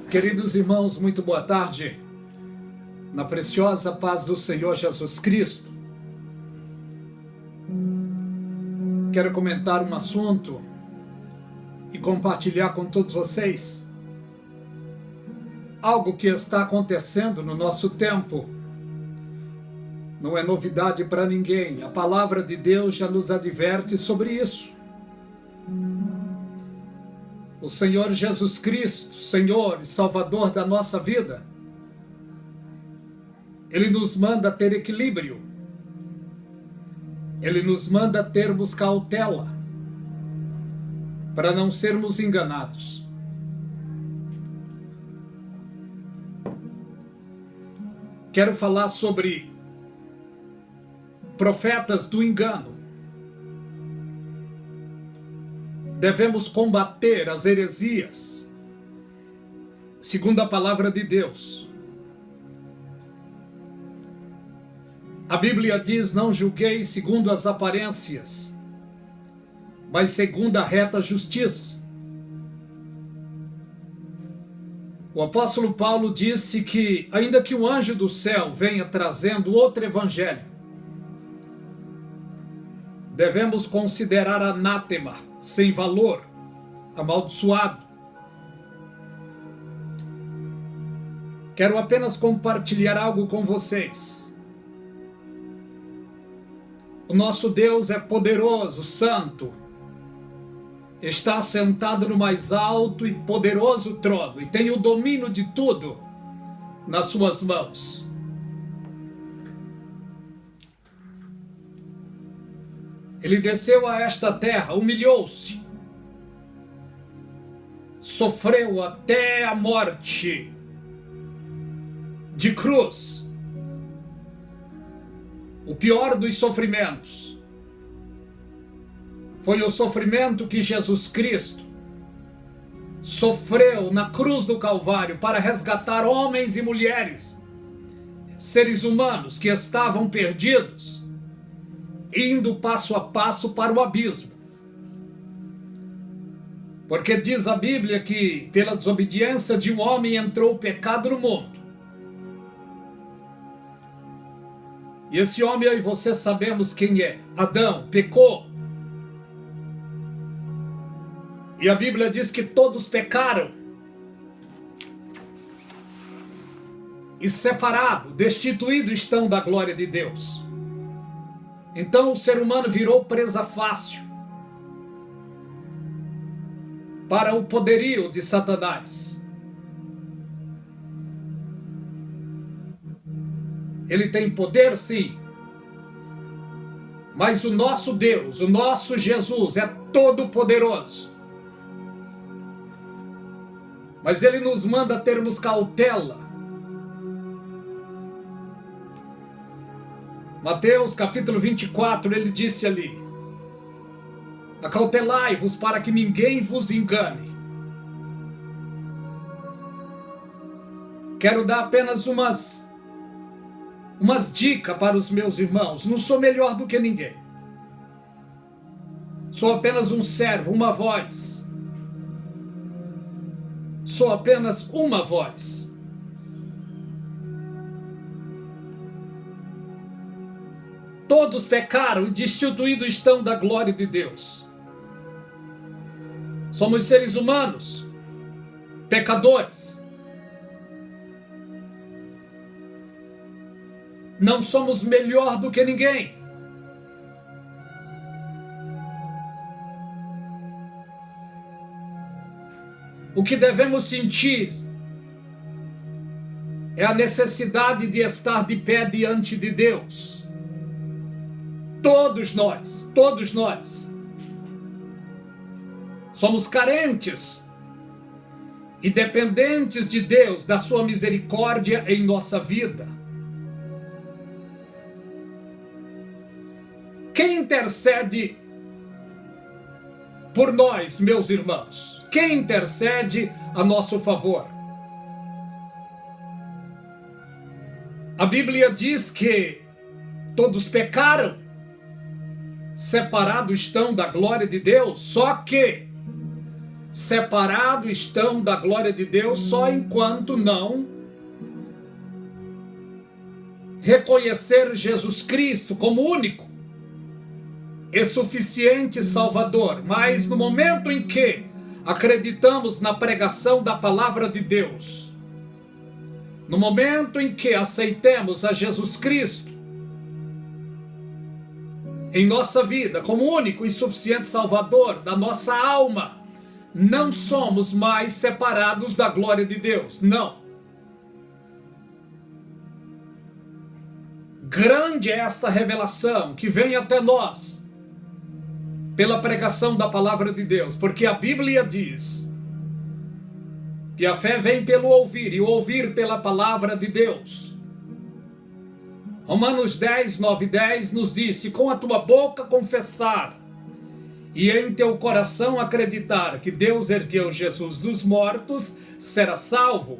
Queridos irmãos, muito boa tarde. Na preciosa paz do Senhor Jesus Cristo. Quero comentar um assunto e compartilhar com todos vocês algo que está acontecendo no nosso tempo. Não é novidade para ninguém. A palavra de Deus já nos adverte sobre isso. O Senhor Jesus Cristo, Senhor e Salvador da nossa vida, Ele nos manda ter equilíbrio. Ele nos manda termos cautela para não sermos enganados. Quero falar sobre profetas do engano. Devemos combater as heresias, segundo a palavra de Deus. A Bíblia diz: não julgueis segundo as aparências, mas segundo a reta justiça. O apóstolo Paulo disse que, ainda que um anjo do céu venha trazendo outro evangelho, devemos considerar anátema, sem valor, amaldiçoado. Quero apenas compartilhar algo com vocês. O nosso Deus é poderoso, santo, está sentado no mais alto e poderoso trono e tem o domínio de tudo nas suas mãos. Ele desceu a esta terra, humilhou-se, sofreu até a morte de cruz, o pior dos sofrimentos. Foi o sofrimento que Jesus Cristo sofreu na cruz do Calvário para resgatar homens e mulheres, seres humanos que estavam perdidos, indo passo a passo para o abismo. Porque diz a Bíblia que pela desobediência de um homem entrou o pecado no mundo. E esse homem, eu e você sabemos quem é. Adão pecou. E a Bíblia diz que todos pecaram. E separados, destituídos estão da glória de Deus. Então o ser humano virou presa fácil para o poderio de Satanás. Ele tem poder, sim, mas o nosso Deus, o nosso Jesus é todo poderoso. Mas Ele nos manda termos cautela. Mateus capítulo 24, ele disse ali: acautelai-vos para que ninguém vos engane. Quero dar apenas umas dicas para os meus irmãos. Não sou melhor do que ninguém. Sou apenas um servo, uma voz. Sou apenas uma voz. Todos pecaram e destituídos estão da glória de Deus. Somos seres humanos, pecadores. Não somos melhor do que ninguém. O que devemos sentir é a necessidade de estar de pé diante de Deus. Todos nós somos carentes e dependentes de Deus, da sua misericórdia em nossa vida. Quem intercede por nós, meus irmãos? Quem intercede a nosso favor? A Bíblia diz que todos pecaram, separados estão da glória de Deus, só que separados estão da glória de Deus só enquanto não reconhecer Jesus Cristo como único e suficiente Salvador. Mas no momento em que acreditamos na pregação da palavra de Deus, no momento em que aceitemos a Jesus Cristo em nossa vida como único e suficiente Salvador da nossa alma, não somos mais separados da glória de Deus, não. Grande é esta revelação que vem até nós pela pregação da palavra de Deus, porque a Bíblia diz que a fé vem pelo ouvir e o ouvir pela palavra de Deus. Romanos 10, 9 e 10 nos diz: se com a tua boca confessar e em teu coração acreditar que Deus ergueu Jesus dos mortos, será salvo.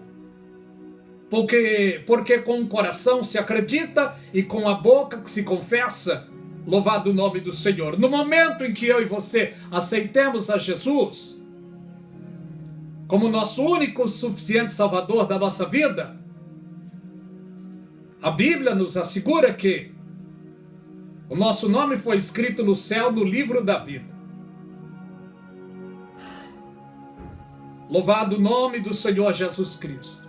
Porque com o coração se acredita e com a boca que se confessa. Louvado o nome do Senhor. No momento em que eu e você aceitemos a Jesus como nosso único suficiente Salvador da nossa vida, a Bíblia nos assegura que o nosso nome foi escrito no céu no livro da vida. Louvado o nome do Senhor Jesus Cristo.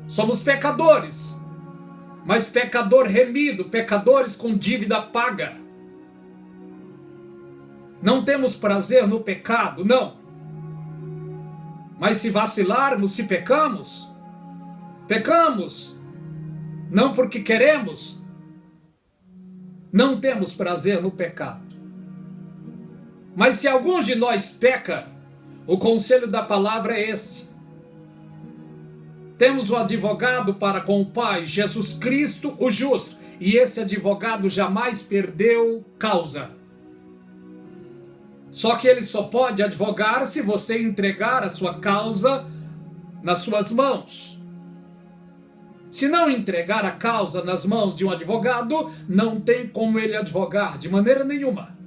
Somos pecadores, mas pecador remido, pecadores com dívida paga. Não temos prazer no pecado, não. Mas se vacilarmos, se pecamos, não porque queremos, não temos prazer no pecado. Mas se algum de nós peca, o conselho da palavra é esse: temos um advogado para com o Pai, Jesus Cristo, o justo. E esse advogado jamais perdeu causa. Só que ele só pode advogar se você entregar a sua causa nas suas mãos. Se não entregar a causa nas mãos de um advogado, não tem como ele advogar de maneira nenhuma.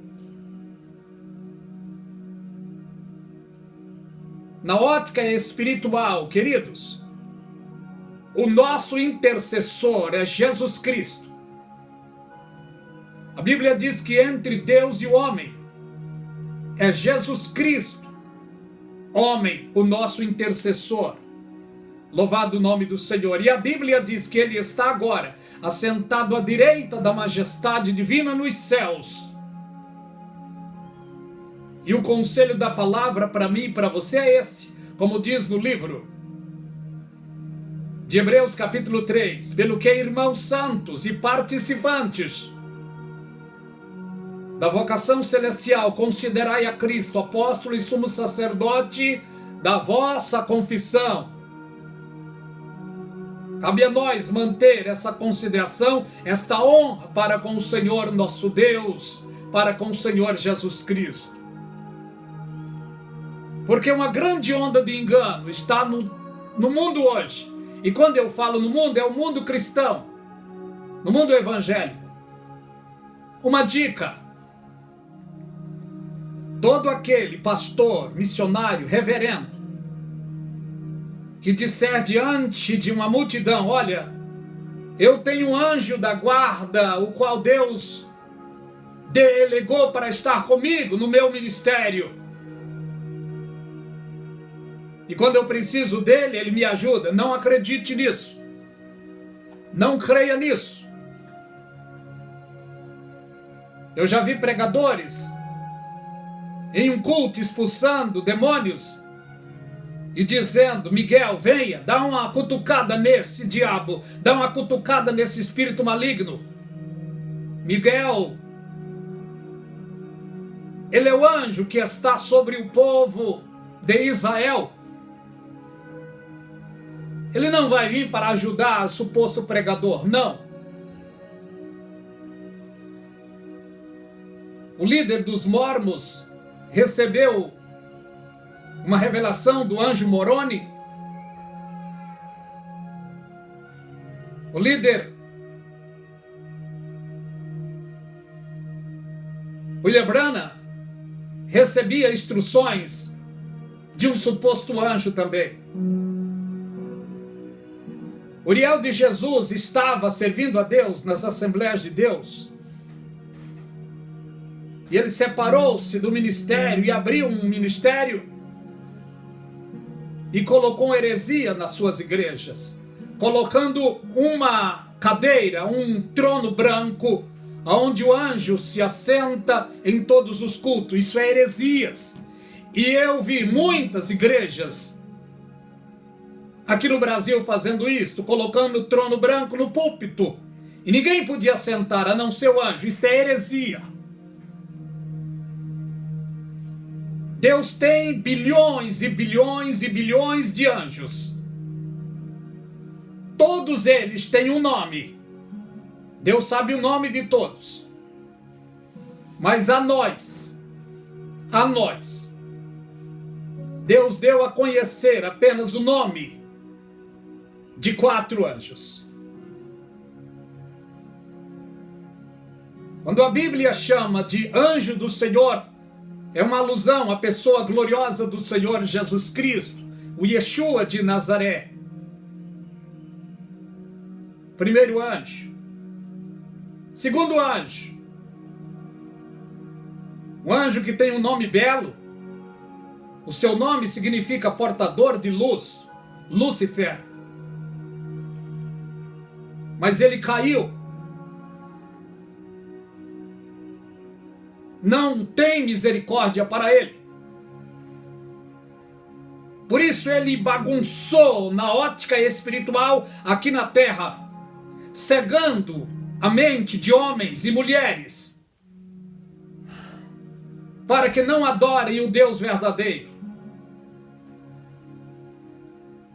Na ótica espiritual, queridos, o nosso intercessor é Jesus Cristo. A Bíblia diz que entre Deus e o homem é Jesus Cristo, homem, o nosso intercessor. Louvado o nome do Senhor. E a Bíblia diz que ele está agora assentado à direita da majestade divina nos céus. E o conselho da palavra para mim e para você é esse, como diz no livro de Hebreus capítulo 3, pelo que, irmãos santos e participantes da vocação celestial, considerai a Cristo, apóstolo e sumo sacerdote da vossa confissão. Cabe a nós manter essa consideração, esta honra para com o Senhor nosso Deus, para com o Senhor Jesus Cristo. Porque uma grande onda de engano está no mundo hoje. E quando eu falo no mundo, é o mundo cristão, no mundo evangélico. Uma dica: todo aquele pastor, missionário, reverendo, que disser diante de uma multidão: olha, eu tenho um anjo da guarda, o qual Deus delegou para estar comigo no meu ministério, e quando eu preciso dele, ele me ajuda. Não acredite nisso. Não creia nisso. Eu já vi pregadores em um culto expulsando demônios e dizendo: Miguel, venha, dá uma cutucada nesse diabo, dá uma cutucada nesse espírito maligno. Miguel, ele é o anjo que está sobre o povo de Israel. Ele não vai vir para ajudar o suposto pregador, não. O líder dos mormons recebeu uma revelação do anjo Moroni. O líder William Branham recebia instruções de um suposto anjo também. Uriel de Jesus estava servindo a Deus nas Assembleias de Deus. E ele separou-se do ministério e abriu um ministério e colocou heresia nas suas igrejas, colocando uma cadeira, um trono branco, onde o anjo se assenta em todos os cultos. Isso é heresias. E eu vi muitas igrejas aqui no Brasil fazendo isto, colocando o trono branco no púlpito. E ninguém podia sentar a não ser o anjo. Isso é heresia. Deus tem bilhões e bilhões e bilhões de anjos. Todos eles têm um nome. Deus sabe o nome de todos. Mas a nós, Deus deu a conhecer apenas o nome de 4 anjos. Quando a Bíblia chama de anjo do Senhor, é uma alusão à pessoa gloriosa do Senhor Jesus Cristo, o Yeshua de Nazaré. Primeiro anjo. Segundo anjo. Um anjo que tem um nome belo. O seu nome significa portador de luz, Lúcifer. Mas ele caiu. Não tem misericórdia para ele. Por isso ele bagunçou na ótica espiritual aqui na terra, cegando a mente de homens e mulheres, para que não adorem o Deus verdadeiro.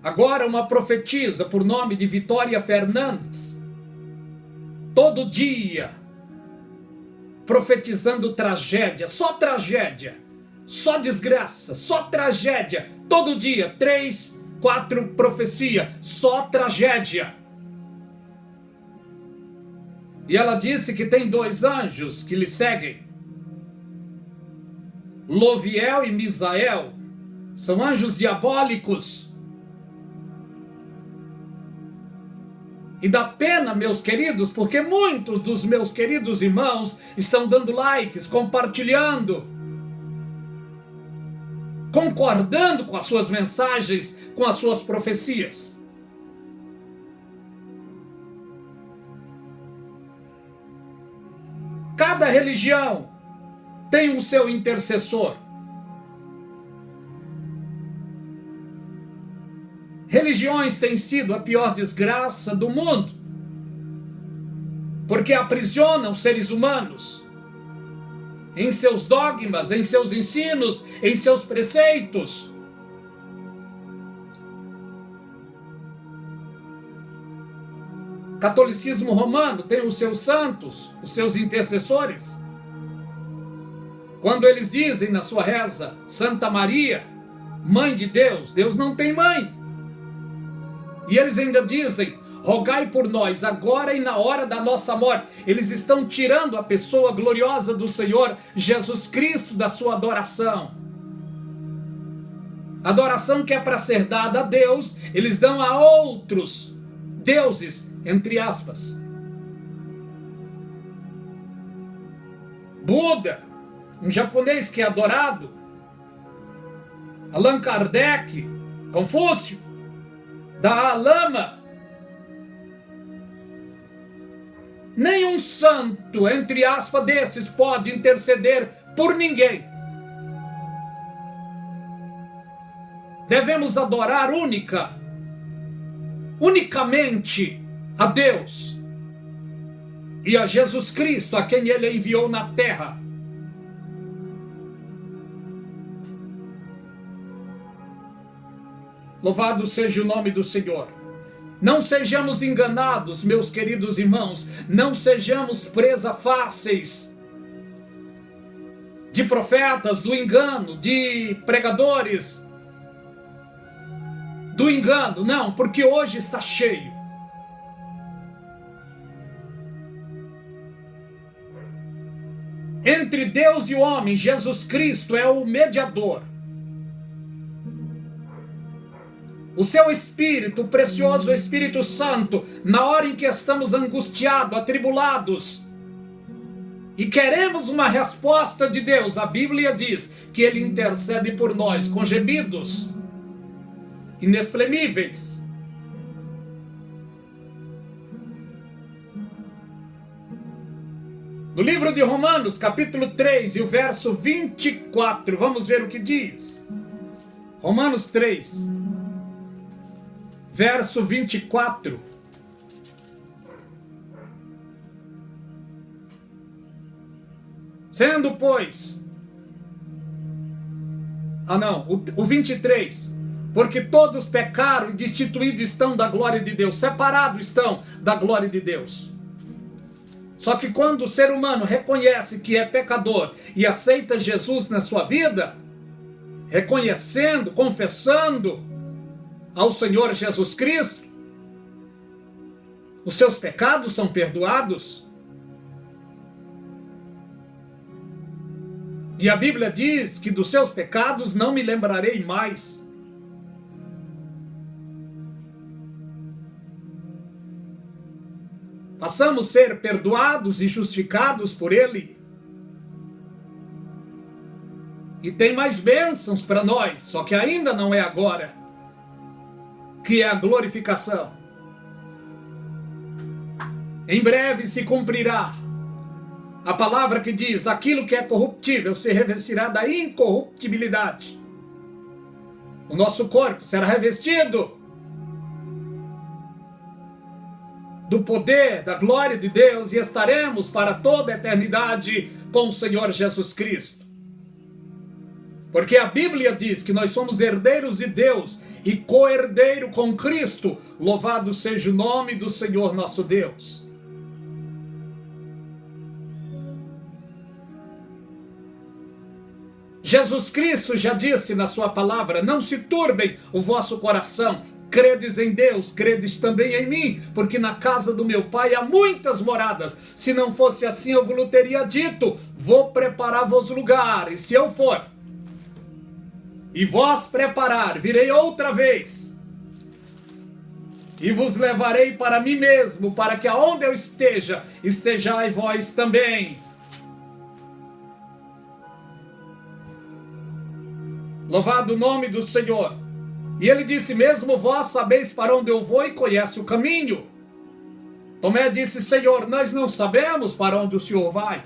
Agora uma profetisa por nome de Vitória Fernandes, todo dia profetizando tragédia, só desgraça, só tragédia, todo dia, 3, 4 profecias, só tragédia. E ela disse que tem 2 anjos que lhe seguem, Loviel e Misael, são anjos diabólicos. E dá pena, meus queridos, porque muitos dos meus queridos irmãos estão dando likes, compartilhando, concordando com as suas mensagens, com as suas profecias. Cada religião tem um seu intercessor. Religiões têm sido a pior desgraça do mundo, porque aprisionam seres humanos em seus dogmas, em seus ensinos, em seus preceitos. O catolicismo romano tem os seus santos, os seus intercessores. Quando eles dizem na sua reza, Santa Maria, Mãe de Deus, Deus não tem mãe. E eles ainda dizem, rogai por nós agora e na hora da nossa morte. Eles estão tirando a pessoa gloriosa do Senhor Jesus Cristo da sua adoração. Adoração que é para ser dada a Deus, eles dão a outros deuses, entre aspas. Buda, um japonês que é adorado. Allan Kardec, Confúcio, da Lama. Nenhum santo, entre aspas, desses pode interceder por ninguém. Devemos adorar unicamente a Deus e a Jesus Cristo, a quem Ele enviou na terra. Louvado seja o nome do Senhor. Não sejamos enganados, meus queridos irmãos. Não sejamos presa fáceis de profetas do engano, de pregadores do engano. Não, porque hoje está cheio. entre Deus e o homem, Jesus Cristo é o mediador. O seu Espírito, o precioso Espírito Santo, na hora em que estamos angustiados, atribulados, e queremos uma resposta de Deus, a Bíblia diz que Ele intercede por nós com gemidos inexprimíveis. No livro de Romanos, capítulo 3, e o verso 24, vamos ver o que diz. Romanos 3, verso 24. Sendo, pois... o 23. Porque todos pecaram e destituídos estão da glória de Deus, separados estão da glória de Deus. Só que quando o ser humano reconhece que é pecador e aceita Jesus na sua vida, reconhecendo, confessando ao Senhor Jesus Cristo, os seus pecados são perdoados. E a Bíblia diz que dos seus pecados não me lembrarei mais. Passamos a ser perdoados e justificados por Ele. E tem mais bênçãos para nós, só que ainda não é agora, que é a glorificação. Em breve se cumprirá a palavra que diz: aquilo que é corruptível se revestirá da incorruptibilidade. O nosso corpo será revestido do poder, da glória de Deus, e estaremos para toda a eternidade com o Senhor Jesus Cristo. Porque a Bíblia diz que nós somos herdeiros de Deus e co-herdeiro com Cristo. Louvado seja o nome do Senhor nosso Deus. Jesus Cristo já disse na sua palavra: não se turbem o vosso coração. Credes em Deus, credes também em mim, porque na casa do meu Pai há muitas moradas. Se não fosse assim, eu vos teria dito: vou preparar-vos lugar. E se eu for e vós preparar, virei outra vez e vos levarei para mim mesmo, para que aonde eu esteja, estejai vós também. Louvado o nome do Senhor. E ele disse: mesmo vós sabeis para onde eu vou e conhece o caminho. Tomé disse: Senhor, nós não sabemos para onde o Senhor vai.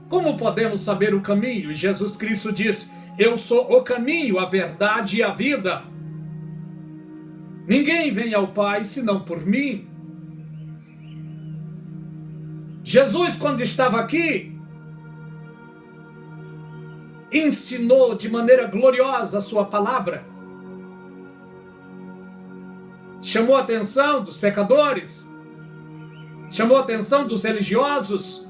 Como podemos saber o caminho? E Jesus Cristo disse: eu sou o caminho, a verdade e a vida. Ninguém vem ao Pai senão por mim. Jesus, quando estava aqui, ensinou de maneira gloriosa a sua palavra. Chamou a atenção dos pecadores, chamou a atenção dos religiosos,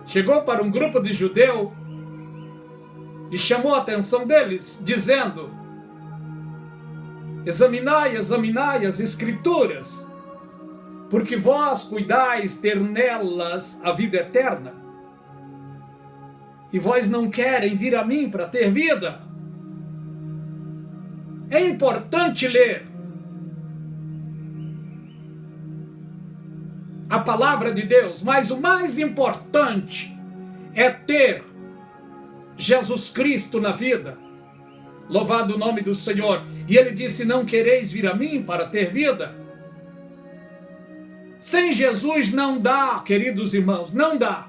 chegou para um grupo de judeu e chamou a atenção deles, dizendo: examinai as Escrituras, porque vós cuidais ter nelas a vida eterna, e vós não querem vir a mim para ter vida. É importante ler a palavra de Deus, mas o mais importante é ter Jesus Cristo na vida. Louvado o nome do Senhor. E ele disse: não quereis vir a mim para ter vida? Sem Jesus não dá, queridos irmãos, não dá.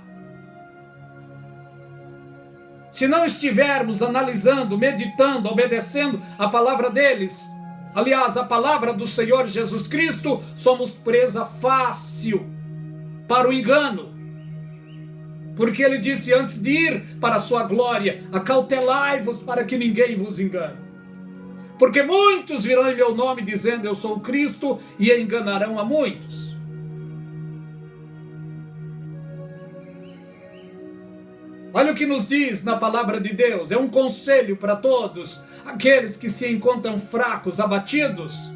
Se não estivermos analisando, meditando, obedecendo a palavra deles, aliás, a palavra do Senhor Jesus Cristo, somos presa fácil para o engano. Porque ele disse: antes de ir para a sua glória, acautelai-vos para que ninguém vos engane. Porque muitos virão em meu nome dizendo: eu sou o Cristo, e enganarão a muitos. Olha o que nos diz na palavra de Deus. É um conselho para todos aqueles que se encontram fracos, abatidos,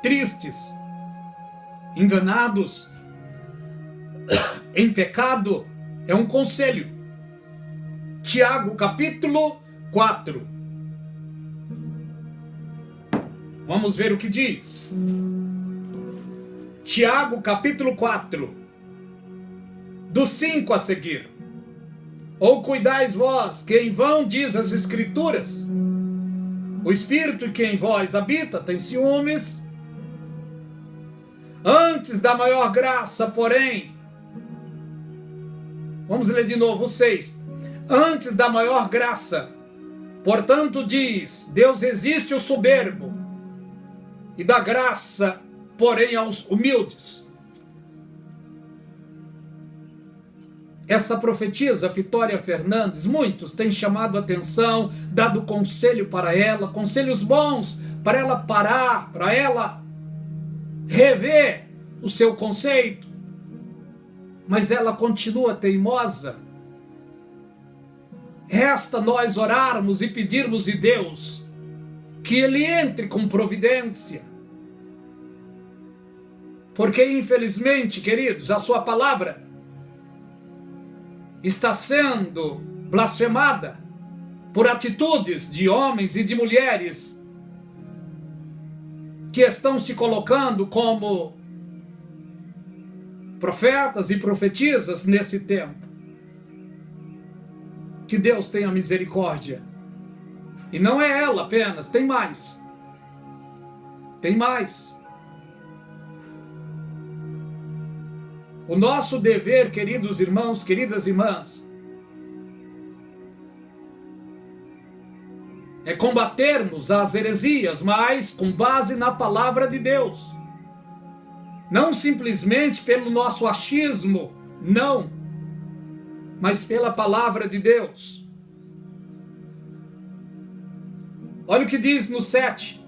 tristes, enganados. em pecado é um conselho. Tiago, capítulo 4. Vamos ver o que diz. Tiago, capítulo 4, do 5 a seguir. Ou cuidais vós, que em vão diz as Escrituras, o Espírito que em vós habita tem ciúmes. Antes da maior graça, porém, vamos ler de novo o 6. Antes da maior graça, portanto diz, Deus resiste ao soberbo, e dá graça, porém, aos humildes. Essa profetisa, Vitória Fernandes, muitos têm chamado a atenção, dado conselho para ela, conselhos bons, para ela parar, para ela rever o seu conceito, mas ela continua teimosa. Resta nós orarmos e pedirmos de Deus que Ele entre com providência, porque infelizmente, queridos, a sua palavra está sendo blasfemada por atitudes de homens e de mulheres que estão se colocando como profetas e profetisas nesse tempo. Que Deus tenha misericórdia. E não é ela apenas, tem mais. Tem mais. O nosso dever, queridos irmãos, queridas irmãs, é combatermos as heresias, mas com base na palavra de Deus. Não simplesmente pelo nosso achismo, não, mas pela palavra de Deus. Olha o que diz no 7.